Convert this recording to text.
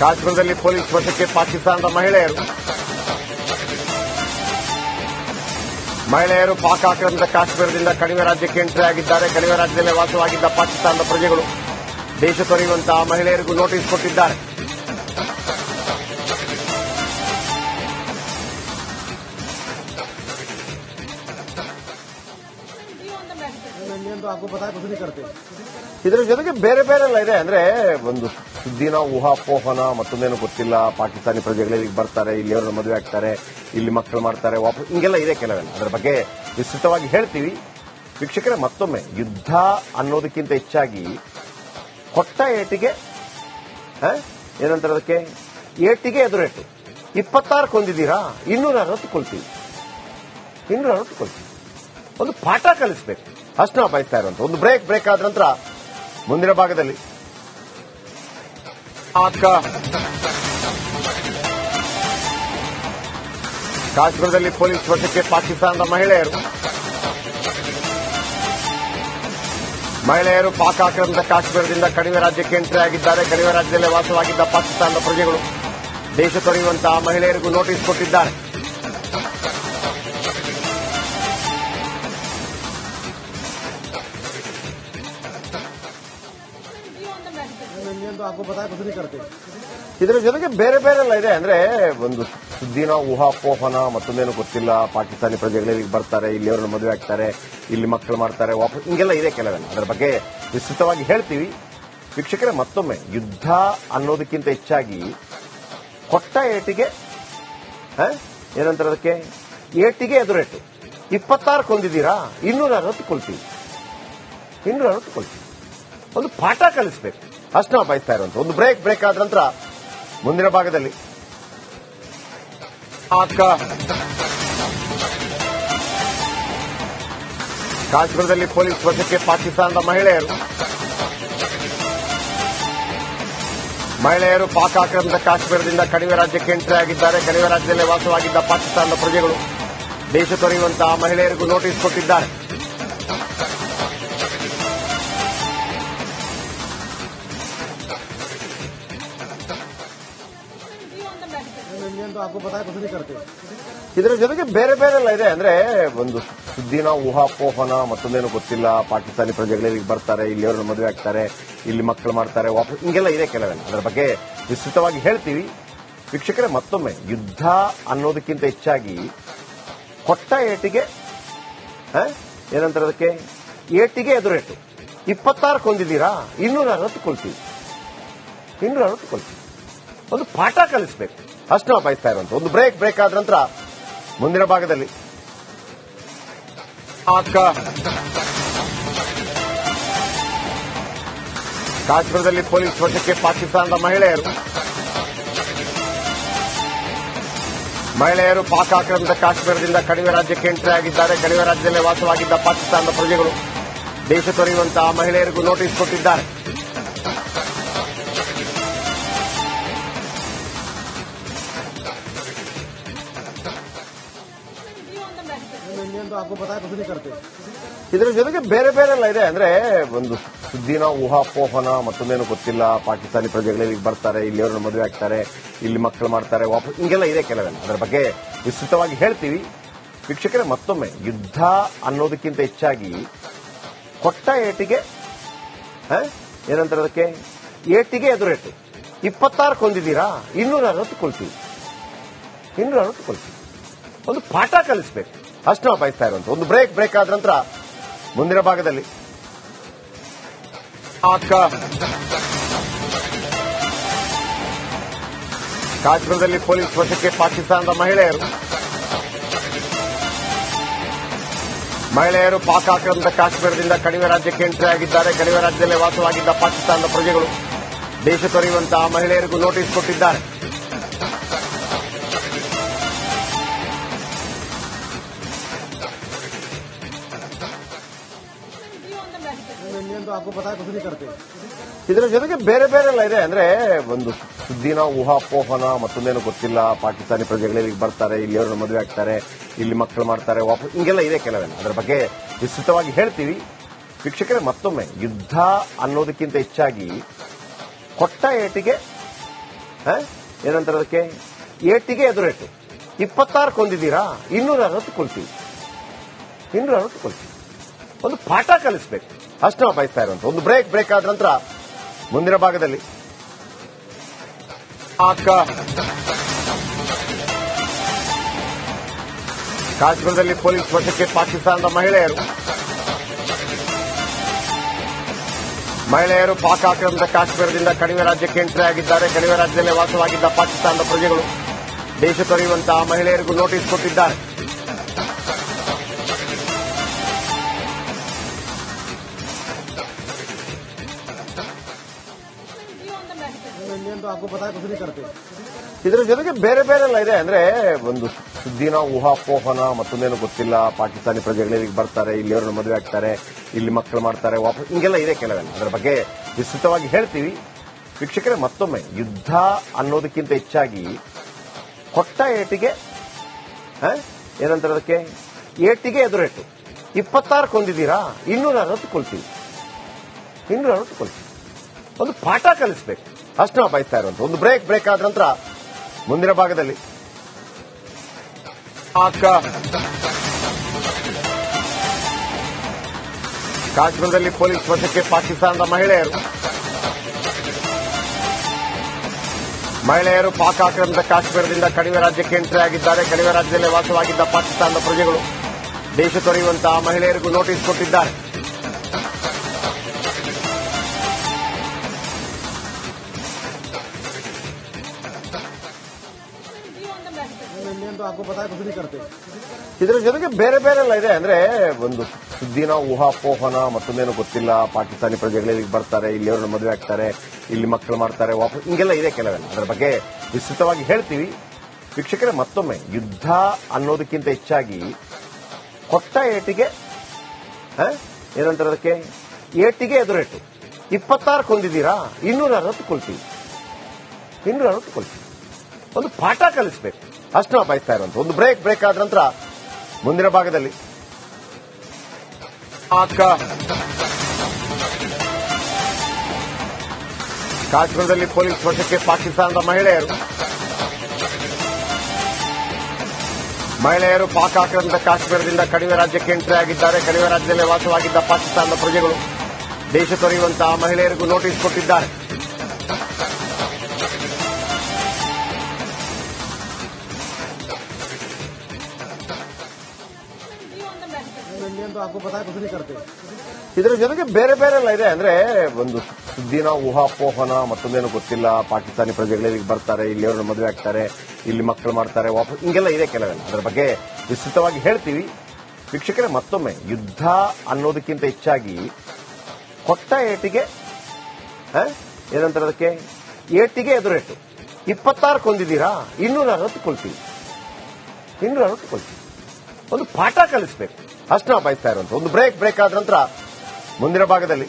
ಕಾಶ್ಮೀರದಲ್ಲಿ ಪೊಲೀಸ್ ವಶಕ್ಕೆ ಪಾಕಿಸ್ತಾನದ ಮಹಿಳೆಯರು ಪಾಕ್ ಆಕ್ರಮಿತ ಕಾಶ್ಮೀರದಿಂದ ಕಣಿವೆ ರಾಜ್ಯಕ್ಕೆ ಎಂಟ್ರಿ ಆಗಿದ್ದಾರೆ. ಕಣಿವೆ ರಾಜ್ಯದಲ್ಲಿ ವಾಸವಾಗಿದ್ದ ಪಾಕಿಸ್ತಾನದ ಪ್ರಜೆಗಳು ದೇಶ ತೊರೆಯುವಂತಹ ಮಹಿಳೆಯರಿಗೂ ನೋಟಿಸ್ ಕೊಟ್ಟಿದ್ದಾರೆ. ಇದರ ಜೊತೆಗೆ ಬೇರೆ ಬೇರೆಲ್ಲ ಇದೆ. ಅಂದ್ರೆ ಒಂದು ಸುದ್ದಿನ ಊಹಾಪೋಹನ ಮತ್ತೊಂದೇನು ಗೊತ್ತಿಲ್ಲ. ಪಾಕಿಸ್ತಾನಿ ಪ್ರಜೆಗಳು ಇಲ್ಲಿಗೆ ಬರ್ತಾರೆ, ಇಲ್ಲಿ ಅವರನ್ನ ಮದುವೆ ಆಗ್ತಾರೆ, ಇಲ್ಲಿ ಮಕ್ಕಳು ಮಾಡ್ತಾರೆ, ವಾಪಸ್ ಹಿಂಗೆಲ್ಲ ಇದೆ ಕೆಲವೆಲ್ಲ. ಅದರ ಬಗ್ಗೆ ವಿಸ್ತೃತವಾಗಿ ಹೇಳ್ತೀವಿ. ವೀಕ್ಷಕರೇ, ಮತ್ತೊಮ್ಮೆ ಯುದ್ಧ ಅನ್ನೋದಕ್ಕಿಂತ ಹೆಚ್ಚಾಗಿ ಕೊಟ್ಟ ಏಟಿಗೆ ಏನಂತಾರೆ ಅದಕ್ಕೆ, ಏಟಿಗೆ ಎದುರೇಟು. 26 ಕೊಂದಿದ್ದೀರಾ, 260 ಕೊಲ್ತೀವಿ. ಒಂದು ಪಾಠ ಕಲಿಸಬೇಕು, ಅಷ್ಟು ನಾವು ಬಯಸ್ತಾ ಇರುವಂತ. ಒಂದು ಬ್ರೇಕ್ ಆದ ನಂತರ ಮುಂದಿನ ಭಾಗದಲ್ಲಿ ಕಾಶ್ಮೀರದಲ್ಲಿ ಪೊಲೀಸ್ ವಶಕ್ಕೆ ಪಾಕಿಸ್ತಾನದ ಮಹಿಳೆಯರು ಪಾಕ್ ಆಕ್ರಮಿತ ಕಾಶ್ಮೀರದಿಂದ ಕಣಿವೆ ರಾಜ್ಯಕ್ಕೆ ಎಂಟ್ರಿ ಆಗಿದ್ದಾರೆ. ಕಣಿವೆ ರಾಜ್ಯದಲ್ಲಿ ವಾಸವಾಗಿದ್ದ ಪಾಕಿಸ್ತಾನದ ಪ್ರಜೆಗಳು ದೇಶ ತೊರೆಯುವಂತಹ ಮಹಿಳೆಯರಿಗೂ ನೋಟಿಸ್ ಕೊಟ್ಟಿದ್ದಾರೆ. ಇದರ ಜೊತೆಗೆ ಬೇರೆ ಬೇರೆಲ್ಲ ಇದೆ. ಅಂದ್ರೆ ಒಂದು ಸುದ್ದಿನ ಊಹಾಪೋಹನ ಮತ್ತೊಂದೇನು ಗೊತ್ತಿಲ್ಲ. ಪಾಕಿಸ್ತಾನಿ ಪ್ರಜೆಗಳು ಇಲ್ಲಿಗೆ ಬರ್ತಾರೆ, ಇಲ್ಲಿ ಅವರನ್ನ ಮದುವೆ ಆಗ್ತಾರೆ, ಇಲ್ಲಿ ಮಕ್ಕಳು ಮಾಡ್ತಾರೆ, ವಾಪಸ್ ಹಿಂಗೆಲ್ಲ ಇದೆ ಕೆಲವೆಲ್ಲ. ಅದರ ಬಗ್ಗೆ ವಿಸ್ತೃತವಾಗಿ ಹೇಳ್ತೀವಿ. ವೀಕ್ಷಕರೇ, ಮತ್ತೊಮ್ಮೆ ಯುದ್ಧ ಅನ್ನೋದಕ್ಕಿಂತ ಹೆಚ್ಚಾಗಿ ಕೊಟ್ಟ ಏಟಿಗೆ ಏನಂತಾರೆ ಅದಕ್ಕೆ, ಏಟಿಗೆ ಎದುರೇಟು. 26 ಕೊಂದಿದ್ದೀರಾ, 260 ಕೊಲ್ತೀವಿ. ಒಂದು ಪಾಠ ಕಲಿಸಬೇಕು, ಅಷ್ಟು ನಾವು ಬಯಸ್ತಾ ಇರುವಂತ. ಒಂದು ಬ್ರೇಕ್ ಆದ ನಂತರ ಮುಂದಿನ ಭಾಗದಲ್ಲಿ ಕಾಶ್ಮೀರದಲ್ಲಿ ಪೊಲೀಸ್ ವಶಕ್ಕೆ ಪಾಕಿಸ್ತಾನದ ಮಹಿಳೆಯರು ಪಾಕ್ ಆಕ್ರಮಿತ ಕಾಶ್ಮೀರದಿಂದ ಕಣಿವೆ ರಾಜ್ಯಕ್ಕೆ ಎಂಟ್ರಿ ಆಗಿದ್ದಾರೆ. ಕಣಿವೆ ರಾಜ್ಯದಲ್ಲಿ ವಾಸವಾಗಿದ್ದ ಪಾಕಿಸ್ತಾನದ ಪ್ರಜೆಗಳು ದೇಶ ತೊರೆಯುವಂತಹ ಮಹಿಳೆಯರಿಗೂ ನೋಟಿಸ್ ಕೊಟ್ಟಿದ್ದಾರೆ. ಇದರ ಜೊತೆಗೆ ಬೇರೆ ಬೇರೆಲ್ಲ ಇದೆ. ಅಂದ್ರೆ ಒಂದು ಸುದ್ದಿನ ಊಹಾಪೋಹನ ಮತ್ತೊಂದೇನು ಗೊತ್ತಿಲ್ಲ. ಪಾಕಿಸ್ತಾನಿ ಪ್ರಜೆಗಳು ಇಲ್ಲಿಗೆ ಬರ್ತಾರೆ, ಇಲ್ಲಿ ಅವರನ್ನ ಮದುವೆ ಆಗ್ತಾರೆ, ಇಲ್ಲಿ ಮಕ್ಕಳು ಮಾಡ್ತಾರೆ, ವಾಪಸ್ ಹಿಂಗೆಲ್ಲ ಇದೆ ಕೆಲವೆಲ್ಲ. ಅದರ ಬಗ್ಗೆ ವಿಸ್ತೃತವಾಗಿ ಹೇಳ್ತೀವಿ. ವೀಕ್ಷಕರೇ, ಮತ್ತೊಮ್ಮೆ ಯುದ್ಧ ಅನ್ನೋದಕ್ಕಿಂತ ಹೆಚ್ಚಾಗಿ ಕೊಟ್ಟ ಏಟಿಗೆ ಏನಂತಾರೆ ಅದಕ್ಕೆ, ಏಟಿಗೆ ಎದುರೇಟು. 26 ಕೊಂದಿದ್ದೀರಾ, 260 ಕೊಲ್ತೀವಿ. ಒಂದು ಪಾಠ ಕಲಿಸಬೇಕು, ಅಷ್ಟು ನಾವು ಬಯಸ್ತಾ ಇರುವಂತ. ಒಂದು ಬ್ರೇಕ್ ಆದ ನಂತರ ಮುಂದಿನ ಭಾಗದಲ್ಲಿ ಕಾಶ್ಮೀರದಲ್ಲಿ ಪೊಲೀಸ್ ವಶಕ್ಕೆ ಪಾಕಿಸ್ತಾನದ ಮಹಿಳೆಯರು ಪಾಕ್ ಆಕ್ರಮಿತ ಕಾಶ್ಮೀರದಿಂದ ಕಣಿವೆ ರಾಜ್ಯಕ್ಕೆ ಎಂಟ್ರಿ ಆಗಿದ್ದಾರೆ. ಕಣಿವೆ ರಾಜ್ಯದಲ್ಲಿ ವಾಸವಾಗಿದ್ದ ಪಾಕಿಸ್ತಾನದ ಪ್ರಜೆಗಳು ದೇಶ ತೊರೆಯುವಂತಹ ಮಹಿಳೆಯರಿಗೂ ನೋಟಿಸ್ ಕೊಟ್ಟಿದ್ದಾರೆ. ಇದರ ಜೊತೆಗೆ ಬೇರೆ ಬೇರೆಲ್ಲ ಇದೆ. ಅಂದ್ರೆ ಒಂದು ಸುದ್ದಿನ ಊಹಾಪೋಹನ ಮತ್ತೊಂದೇನು ಗೊತ್ತಿಲ್ಲ. ಪಾಕಿಸ್ತಾನಿ ಪ್ರಜೆಗಳು ಇಲ್ಲಿಗೆ ಬರ್ತಾರೆ, ಇಲ್ಲಿ ಅವರನ್ನ ಮದುವೆ ಆಗ್ತಾರೆ, ಇಲ್ಲಿ ಮಕ್ಕಳು ಮಾಡ್ತಾರೆ, ವಾಪಸ್ ಹಿಂಗೆಲ್ಲ ಇದೆ ಕೆಲವೆಲ್ಲ. ಅದರ ಬಗ್ಗೆ ವಿಸ್ತೃತವಾಗಿ ಹೇಳ್ತೀವಿ. ವೀಕ್ಷಕರೇ, ಮತ್ತೊಮ್ಮೆ ಯುದ್ಧ ಅನ್ನೋದಕ್ಕಿಂತ ಹೆಚ್ಚಾಗಿ ಕೊಟ್ಟ ಏಟಿಗೆ ಏನಂತಾರೆ ಅದಕ್ಕೆ, ಏಟಿಗೆ ಎದುರೇಟು. 26 ಕೊಂದಿದ್ದೀರಾ, 260 ಕೊಲ್ತೀವಿ. ಒಂದು ಪಾಠ ಕಲಿಸಬೇಕು, ಅಷ್ಟು ನಾವು ಬಯಸ್ತಾ ಇರುವಂತ. ಒಂದು ಬ್ರೇಕ್ ಆದ ನಂತರ ಮುಂದಿನ ಭಾಗದಲ್ಲಿ ಕಾಶ್ಮೀರದಲ್ಲಿ ಪೊಲೀಸ್ ವಶಕ್ಕೆ ಪಾಕಿಸ್ತಾನದ ಮಹಿಳೆಯರು ಪಾಕ್ ಆಕ್ರಮಿತ ಕಾಶ್ಮೀರದಿಂದ ಕಣಿವೆ ರಾಜ್ಯಕ್ಕೆ ಎಂಟ್ರಿ ಆಗಿದ್ದಾರೆ. ಕಣಿವೆ ರಾಜ್ಯದಲ್ಲಿ ವಾಸವಾಗಿದ್ದ ಪಾಕಿಸ್ತಾನದ ಪ್ರಜೆಗಳು ದೇಶ ತೊರೆಯುವಂತಹ ಮಹಿಳೆಯರಿಗೂ ನೋಟಿಸ್ ಕೊಟ್ಟಿದ್ದಾರೆ. ಇದರ ಜೊತೆಗೆ ಬೇರೆ ಬೇರೆಲ್ಲ ಇದೆ. ಅಂದ್ರೆ ಒಂದು ಸುದ್ದಿನ ಊಹಾಪೋಹನ ಮತ್ತೊಂದೇನು ಗೊತ್ತಿಲ್ಲ. ಪಾಕಿಸ್ತಾನಿ ಪ್ರಜೆಗಳು ಇಲ್ಲಿಗೆ ಬರ್ತಾರೆ, ಇಲ್ಲಿ ಅವರನ್ನ ಮದುವೆ ಆಗ್ತಾರೆ, ಇಲ್ಲಿ ಮಕ್ಕಳು ಮಾಡ್ತಾರೆ, ವಾಪಸ್ ಹಿಂಗೆಲ್ಲ ಇದೆ ಕೆಲವೆಲ್ಲ. ಅದರ ಬಗ್ಗೆ ವಿಸ್ತೃತವಾಗಿ ಹೇಳ್ತೀವಿ. ವೀಕ್ಷಕರೇ, ಮತ್ತೊಮ್ಮೆ ಯುದ್ಧ ಅನ್ನೋದಕ್ಕಿಂತ ಹೆಚ್ಚಾಗಿ ಕೊಟ್ಟ ಏಟಿಗೆ ಏನಂತಾರೆ ಅದಕ್ಕೆ, ಏಟಿಗೆ ಎದುರೇಟು. 26 ಕೊಂದಿದ್ದೀರಾ, 260 ಕೊಲ್ತೀವಿ. 260 ಕೊಲ್ತೀವಿ. ಒಂದು ಪಾಠ ಕಲಿಸ್ಬೇಕು, ಅಷ್ಟು ನಾವು ಬಯಸ್ತಾ ಇರುವಂತ. ಒಂದು ಬ್ರೇಕ್ ಆದ ನಂತರ ಮುಂದಿನ ಭಾಗದಲ್ಲಿ ಕಾಶ್ಮೀರದಲ್ಲಿ ಪೊಲೀಸ್ ವಶಕ್ಕೆ ಪಾಕಿಸ್ತಾನದ ಮಹಿಳೆಯರು ಪಾಕ್ ಆಕ್ರಮಿತ ಕಾಶ್ಮೀರದಿಂದ ಕಣಿವೆ ರಾಜ್ಯಕ್ಕೆ ಎಂಟ್ರಿ ಆಗಿದ್ದಾರೆ. ಕಣಿವೆ ರಾಜ್ಯದಲ್ಲೇ ವಾಸವಾಗಿದ್ದ ಪಾಕಿಸ್ತಾನದ ಪ್ರಜೆಗಳು ದೇಶ ತೊರೆಯುವಂತಹ ಮಹಿಳೆಯರಿಗೂ ನೋಟಿಸ್ ಕೊಟ್ಟಿದ್ದಾರೆ. ಇದರ ಜೊತೆಗೆ ಬೇರೆ ಎಲ್ಲ ಇದೆ. ಅಂದ್ರೆ ಒಂದು ಸುದ್ದಿನ ಊಹಾಪೋಹನ, ಮತ್ತೊಂದೇನು ಗೊತ್ತಿಲ್ಲ, ಪಾಕಿಸ್ತಾನಿ ಪ್ರಜೆಗಳಿಗೆ ಬರ್ತಾರೆ, ಇಲ್ಲಿಯವ್ರನ್ನ ಮದುವೆ ಆಗ್ತಾರೆ, ಇಲ್ಲಿ ಮಕ್ಕಳು ಮಾಡ್ತಾರೆ, ವಾಪಸ್ ಹಿಂಗೆಲ್ಲ ಇದೆ ಕೆಲವೆಲ್ಲ. ಅದರ ಬಗ್ಗೆ ವಿಸ್ತೃತವಾಗಿ ಹೇಳ್ತೀವಿ. ವೀಕ್ಷಕರೇ, ಮತ್ತೊಮ್ಮೆ ಯುದ್ಧ ಅನ್ನೋದಕ್ಕಿಂತ ಹೆಚ್ಚಾಗಿ ಕೊಟ್ಟ ಏಟಿಗೆ ಏನಂತಾರೆ ಅದಕ್ಕೆ, ಏಟಿಗೆ ಎದುರೇಟು. 26 ಕೊಂದಿದ್ದೀರಾ, 260 ಕೊಲ್ತೀವಿ. 260 ಕೊಲ್ತೀವಿ. ಒಂದು ಪಾಠ ಕಲಿಸ್ಬೇಕು, ಅಷ್ಟು ನಾವು ಬಯಸ್ತಾ ಇರುವಂತ. ಒಂದು ಬ್ರೇಕ್ ಆದ ನಂತರ ಮುಂದಿನ ಭಾಗದಲ್ಲಿ ಕಾಶ್ಮೀರದಲ್ಲಿ ಪೊಲೀಸ್ ವಶಕ್ಕೆ ಪಾಕಿಸ್ತಾನದ ಮಹಿಳೆಯರು ಪಾಕ್ ಆಕ್ರಮಿತ ಕಾಶ್ಮೀರದಿಂದ ಕಣಿವೆ ರಾಜ್ಯಕ್ಕೆ ಎಂಟ್ರಿ ಆಗಿದ್ದಾರೆ. ಕಣಿವೆ ರಾಜ್ಯದಲ್ಲೇ ವಾಸವಾಗಿದ್ದ ಪಾಕಿಸ್ತಾನದ ಪ್ರಜೆಗಳು ದೇಶ ತೊರೆಯುವಂತಹ ಮಹಿಳೆಯರಿಗೂ ನೋಟಿಸ್ ಕೊಟ್ಟಿದ್ದಾರೆ. ಇದರ ಜೊತೆಗೆ ಬೇರೆ ಎಲ್ಲ ಇದೆ. ಅಂದ್ರೆ ಒಂದು ಸುದ್ದಿನ ಊಹಾಪೋಹನ, ಮತ್ತೊಂದೇನು ಗೊತ್ತಿಲ್ಲ, ಪಾಕಿಸ್ತಾನಿ ಪ್ರಜೆಗಳಿಗೆ ಬರ್ತಾರೆ, ಇಲ್ಲಿಯವ್ರನ್ನ ಮದುವೆ ಆಗ್ತಾರೆ, ಇಲ್ಲಿ ಮಕ್ಕಳು ಮಾಡ್ತಾರೆ, ವಾಪಸ್ ಹಿಂಗೆಲ್ಲ ಇದೆ ಕೆಲವೆಲ್ಲ. ಅದರ ಬಗ್ಗೆ ವಿಸ್ತೃತವಾಗಿ ಹೇಳ್ತೀವಿ. ವೀಕ್ಷಕರೇ, ಮತ್ತೊಮ್ಮೆ ಯುದ್ಧ ಅನ್ನೋದಕ್ಕಿಂತ ಹೆಚ್ಚಾಗಿ ಕೊಟ್ಟ ಏಟಿಗೆ ಏನಂತಾರೆ ಅದಕ್ಕೆ, ಏಟಿಗೆ ಎದುರೇಟು. 26 ಕೊಂದಿದ್ದೀರಾ, 260 ಕೊಲ್ತೀವಿ. 260 ಕೊಲ್ತೀವಿ. ಒಂದು ಪಾಠ ಕಲಿಸ್ಬೇಕು, ಅಷ್ಟು ನಾವು ಬಯಸ್ತಾ ಇರುವಂತ. ಒಂದು ಬ್ರೇಕ್ ಆದ ನಂತರ ಮುಂದಿನ ಭಾಗದಲ್ಲಿ ಕಾಶ್ಮೀರದಲ್ಲಿ ಪೊಲೀಸ್ ವಶಕ್ಕೆ ಪಾಕಿಸ್ತಾನದ ಮಹಿಳೆಯರು ಪಾಕ್ ಆಕ್ರಮಿತ ಕಾಶ್ಮೀರದಿಂದ ಕಣಿವೆ ರಾಜ್ಯಕ್ಕೆ ಎಂಟ್ರಿ ಆಗಿದ್ದಾರೆ. ಕಣಿವೆ ರಾಜ್ಯದಲ್ಲೇ ವಾಸವಾಗಿದ್ದ ಪಾಕಿಸ್ತಾನದ ಪ್ರಜೆಗಳು ದೇಶ ತೊರೆಯುವಂತಹ ಮಹಿಳೆಯರಿಗೂ ನೋಟಿಸ್ ಕೊಟ್ಟಿದ್ದಾರೆ. ಇದರ ಜೊತೆಗೆ ಬೇರೆ ಎಲ್ಲ ಇದೆ. ಅಂದ್ರೆ ಒಂದು ಸುದ್ದಿನ ಊಹಾಪೋಹನ, ಮತ್ತೊಂದೇನು ಗೊತ್ತಿಲ್ಲ, ಪಾಕಿಸ್ತಾನಿ ಪ್ರಜೆಗಳಿಗೆ ಬರ್ತಾರೆ, ಇಲ್ಲಿಯವ್ರನ್ನ ಮದುವೆ ಆಗ್ತಾರೆ, ಇಲ್ಲಿ ಮಕ್ಕಳು ಮಾಡ್ತಾರೆ, ವಾಪಸ್ ಹಿಂಗೆಲ್ಲ ಇದೆ ಕೆಲವೆಲ್ಲ. ಅದರ ಬಗ್ಗೆ ವಿಸ್ತೃತವಾಗಿ ಹೇಳ್ತೀವಿ. ವೀಕ್ಷಕರೇ, ಮತ್ತೊಮ್ಮೆ ಯುದ್ಧ ಅನ್ನೋದಕ್ಕಿಂತ ಹೆಚ್ಚಾಗಿ ಕೊಟ್ಟ ಏಟಿಗೆ ಏನಂತಾರೆ ಅದಕ್ಕೆ, ಏಟಿಗೆ ಎದುರೇಟು. 26 ಕೊಂದಿದ್ದೀರಾ, 260 ಕೊಲ್ತೀವಿ. 260 ಕೊಲ್ತೀವಿ. ಒಂದು ಪಾಠ ಕಲಿಸ್ಬೇಕು, ಅಷ್ಟು ನಾವು ಬಯಸ್ತಾ ಇರುವಂತ. ಒಂದು ಬ್ರೇಕ್ ಆದ ನಂತರ ಮುಂದಿನ ಭಾಗದಲ್ಲಿ